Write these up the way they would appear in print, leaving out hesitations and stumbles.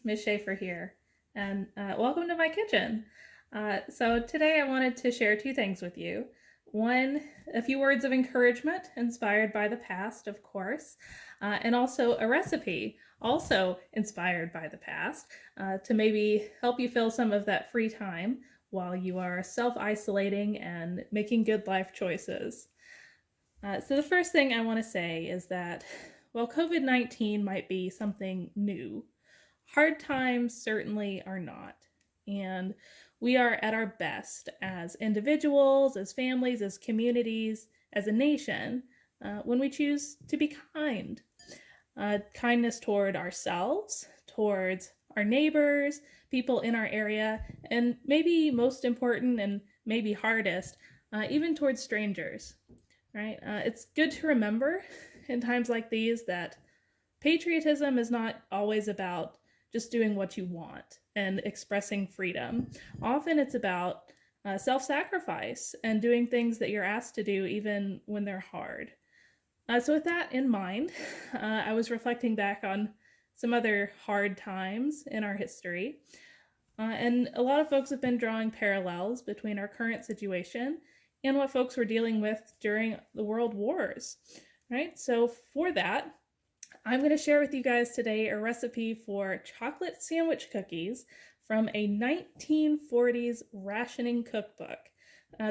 Miss Schaeffer here, and welcome to my kitchen. So today I wanted to share two things with you. One, a few words of encouragement inspired by the past, of course, and also a recipe also inspired by the past to maybe help you fill some of that free time while you are self-isolating and making good life choices. So the first thing I want to say is that while COVID-19 might be something new, hard times certainly are not. And we are at our best as individuals, as families, as communities, as a nation, when we choose to be kind. Kindness toward ourselves, towards our neighbors, people in our area, and maybe most important and maybe hardest, even towards strangers, right? It's good to remember in times like these that patriotism is not always about just doing what you want and expressing freedom. Often it's about self sacrifice and doing things that you're asked to do even when they're hard. So, with that in mind, I was reflecting back on some other hard times in our history. And a lot of folks have been drawing parallels between our current situation and what folks were dealing with during the world wars, right? So, for that, I'm going to share with you guys today a recipe for chocolate sandwich cookies from a 1940s rationing cookbook.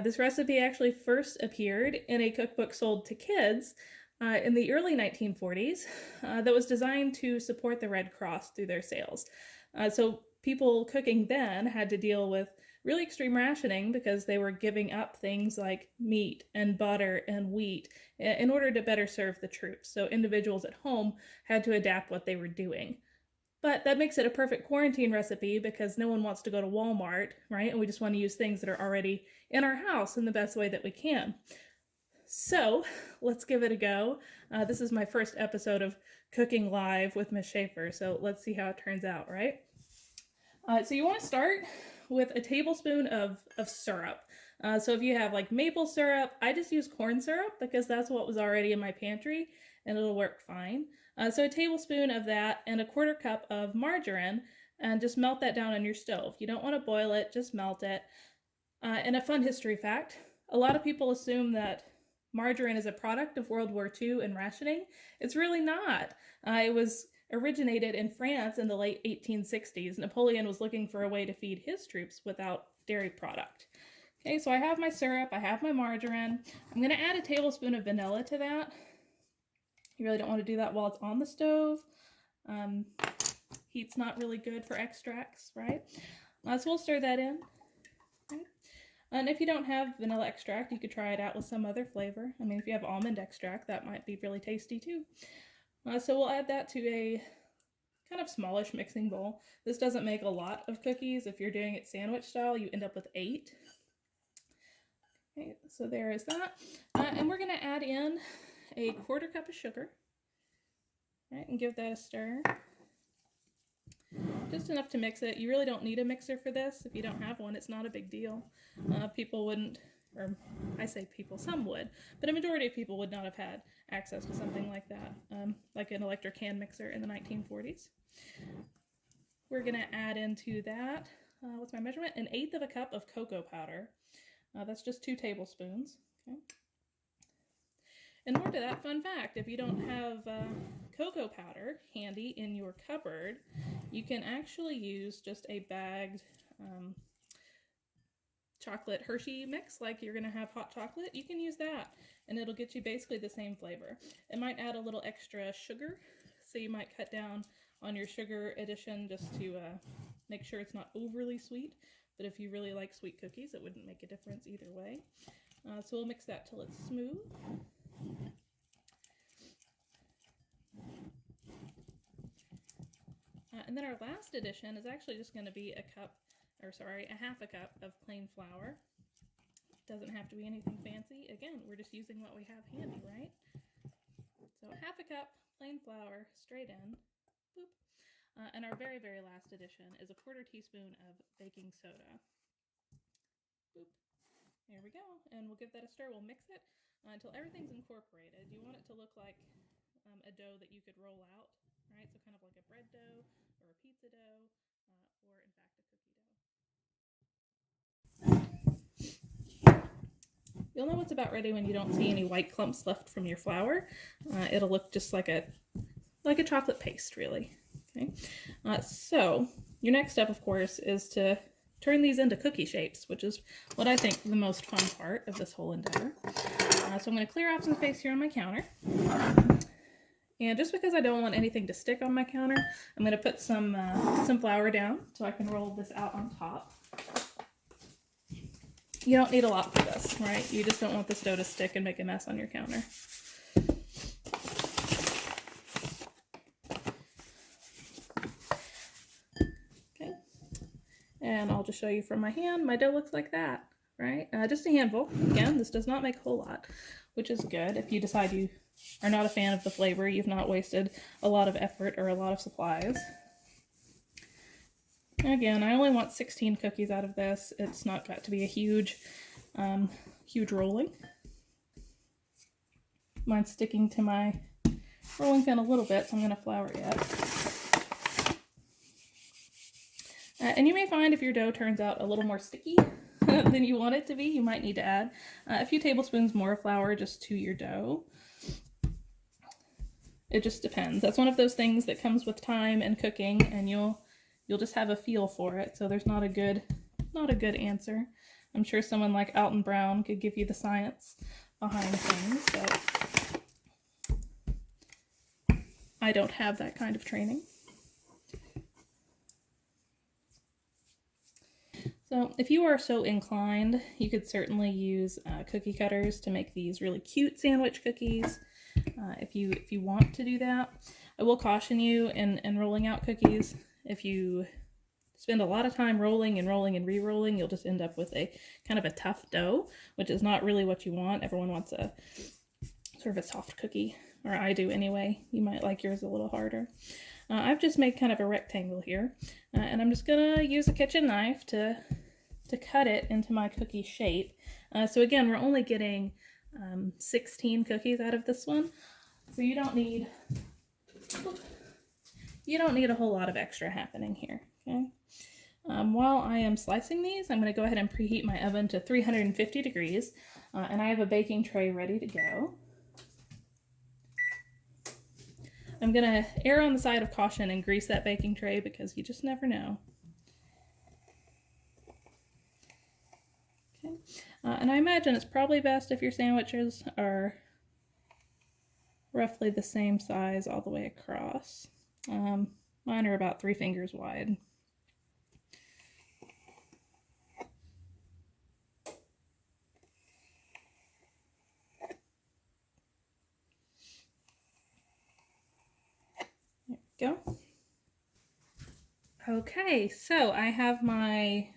This recipe actually first appeared in a cookbook sold to kids in the early 1940s that was designed to support the Red Cross through their sales. So people cooking then had to deal with really extreme rationing because they were giving up things like meat and butter and wheat in order to better serve the troops. So individuals at home had to adapt what they were doing. But that makes it a perfect quarantine recipe because no one wants to go to Walmart, right? And we just want to use things that are already in our house in the best way that we can. So let's give it a go. This is my first episode of Cooking Live with Miss Schaeffer, so let's see how it turns out, right? So you want to start with a tablespoon of syrup. So if you have like maple syrup, I just use corn syrup because that's what was already in my pantry and it'll work fine. So a tablespoon of that and a quarter cup of margarine, and just melt that down on your stove. You don't want to boil it, just melt it. And a fun history fact, a lot of people assume that margarine is a product of World War II and rationing. It's really not. It was originated in France in the late 1860s. Napoleon was looking for a way to feed his troops without dairy product. Okay, so I have my syrup, I have my margarine. I'm going to add a tablespoon of vanilla to that. You really don't want to do that while it's on the stove. Heat's not really good for extracts, right? So we'll stir that in. Okay. And if you don't have vanilla extract, you could try it out with some other flavor. I mean, if you have almond extract, that might be really tasty too. So we'll add that to a kind of smallish mixing bowl. This doesn't make a lot of cookies. If you're doing it sandwich style, you end up with 8. Okay, so there is that. And we're going to add in a quarter cup of sugar. Right, and give that a stir. Just enough to mix it. You really don't need a mixer for this. If you don't have one, it's not a big deal. People wouldn't, or I say people, some would, but a majority of people would not have had access to something like that, like an electric hand mixer in the 1940s. We're going to add into that, what's my measurement? 1/8 of a cup of cocoa powder. That's just 2 tablespoons. Okay. And more to that, fun fact, if you don't have cocoa powder handy in your cupboard, you can actually use just a bagged chocolate Hershey mix, like you're going to have hot chocolate. You can use that, and it'll get you basically the same flavor. It might add a little extra sugar, so you might cut down on your sugar addition just to make sure it's not overly sweet. But if you really like sweet cookies, it wouldn't make a difference either way. So we'll mix that till it's smooth. And then our last addition is actually just going to be a half a cup of plain flour. Doesn't have to be anything fancy. Again, we're just using what we have handy, right? So half a cup plain flour straight in. Boop. And our very, very last addition is a quarter teaspoon of baking soda. Boop. There we go. And we'll give that a stir. We'll mix it until everything's incorporated. You want it to look like a dough that you could roll out, right? So kind of like a bread dough or a pizza dough, or in fact a cookie dough. You'll know it's about ready when you don't see any white clumps left from your flour. It'll look just like a chocolate paste, really. Okay. So your next step, of course, is to turn these into cookie shapes, which is what I think the most fun part of this whole endeavor. So I'm going to clear off some space here on my counter. And just because I don't want anything to stick on my counter, I'm going to put some flour down so I can roll this out on top. You don't need a lot for this, right? You just don't want this dough to stick and make a mess on your counter. Okay. And I'll just show you from my hand. My dough looks like that, right? Just a handful. Again, this does not make a whole lot, which is good. If you decide you are not a fan of the flavor, you've not wasted a lot of effort or a lot of supplies. Again, I only want 16 cookies out of this. It's not got to be a huge rolling. Mine's sticking to my rolling pin a little bit, so I'm going to flour it. And you may find if your dough turns out a little more sticky than you want it to be, you might need to add a few tablespoons more flour just to your dough. It just depends. That's one of those things that comes with time and cooking, and you'll just have a feel for it. So there's not a good answer. I'm sure someone like Alton Brown could give you the science behind things, but I don't have that kind of training. So if you are so inclined, you could certainly use cookie cutters to make these really cute sandwich cookies. If you want to do that, I will caution you in rolling out cookies. If you spend a lot of time rolling and re-rolling, you'll just end up with a kind of a tough dough, which is not really what you want. Everyone wants a sort of a soft cookie, or I do anyway. You might like yours a little harder. I've just made kind of a rectangle here, and I'm just gonna use a kitchen knife to cut it into my cookie shape. So again, we're only getting 16 cookies out of this one, so you don't need a whole lot of extra happening here. Okay. While I am slicing these, I'm going to go ahead and preheat my oven to 350 degrees, and I have a baking tray ready to go. I'm going to err on the side of caution and grease that baking tray because you just never know. Okay. And I imagine it's probably best if your sandwiches are roughly the same size all the way across. Mine are about 3 fingers wide. There we go. Okay, so I have my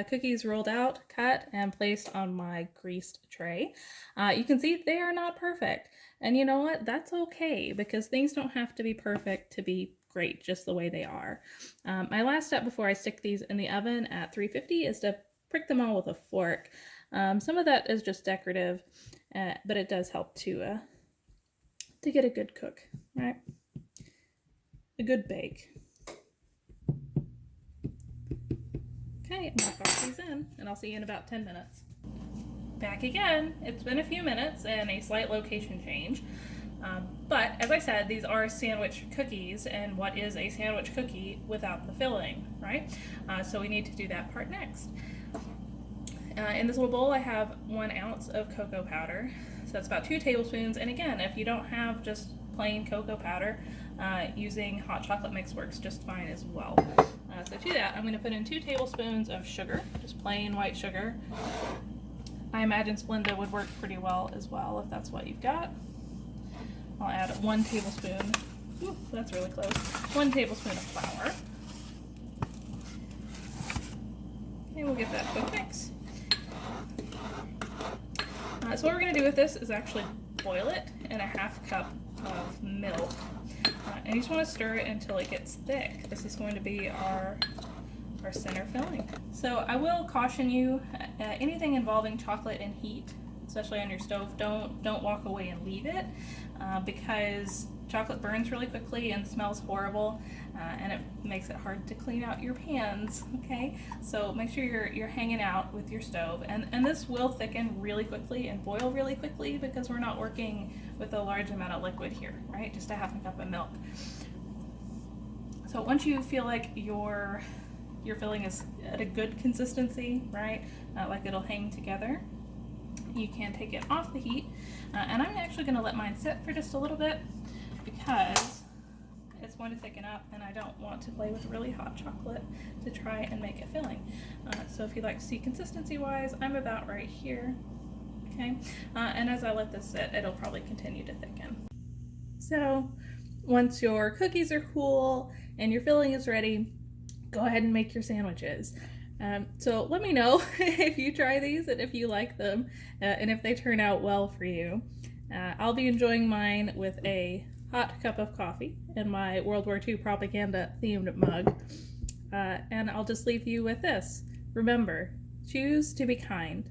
cookies rolled out, cut, and placed on my greased tray. You can see they are not perfect. And you know what? That's okay, because things don't have to be perfect to be great just the way they are. My last step before I stick these in the oven at 350 is to prick them all with a fork. Some of that is just decorative, but it does help to get a good cook, right? A good bake. Okay, I'm gonna toss these in, and I'll see you in about 10 minutes. Back again. It's been a few minutes and a slight location change. But as I said, these are sandwich cookies, and what is a sandwich cookie without the filling, right? So we need to do that part next. In this little bowl, I have 1 ounce of cocoa powder. So that's about 2 tablespoons. And again, if you don't have just plain cocoa powder, using hot chocolate mix works just fine as well. So to that, I'm going to put in 2 tablespoons of sugar, just plain white sugar. I imagine Splenda would work pretty well as well if that's what you've got. I'll add 1 tablespoon, ooh, that's really close, 1 tablespoon of flour. Okay, we'll give that a quick mix. So what we're going to do with this is actually boil it in a 1/2 cup of milk. And you just want to stir it until it gets thick. This is going to be our center filling. So I will caution you, anything involving chocolate and heat, especially on your stove, don't walk away and leave it, because chocolate burns really quickly and smells horrible, and it makes it hard to clean out your pans, okay? So make sure you're hanging out with your stove, and this will thicken really quickly and boil really quickly because we're not working with a large amount of liquid here, right? Just a half a cup of milk. So once you feel like your filling is at a good consistency, right, like it'll hang together, you can take it off the heat, and I'm actually going to let mine sit for just a little bit because it's going to thicken up and I don't want to play with really hot chocolate to try and make it filling. So if you'd like to see consistency wise, I'm about right here, okay? And as I let this sit, it'll probably continue to thicken. So once your cookies are cool and your filling is ready, go ahead and make your sandwiches. So let me know if you try these and if you like them, and if they turn out well for you. I'll be enjoying mine with a hot cup of coffee in my World War II propaganda themed mug. And I'll just leave you with this. Remember, choose to be kind.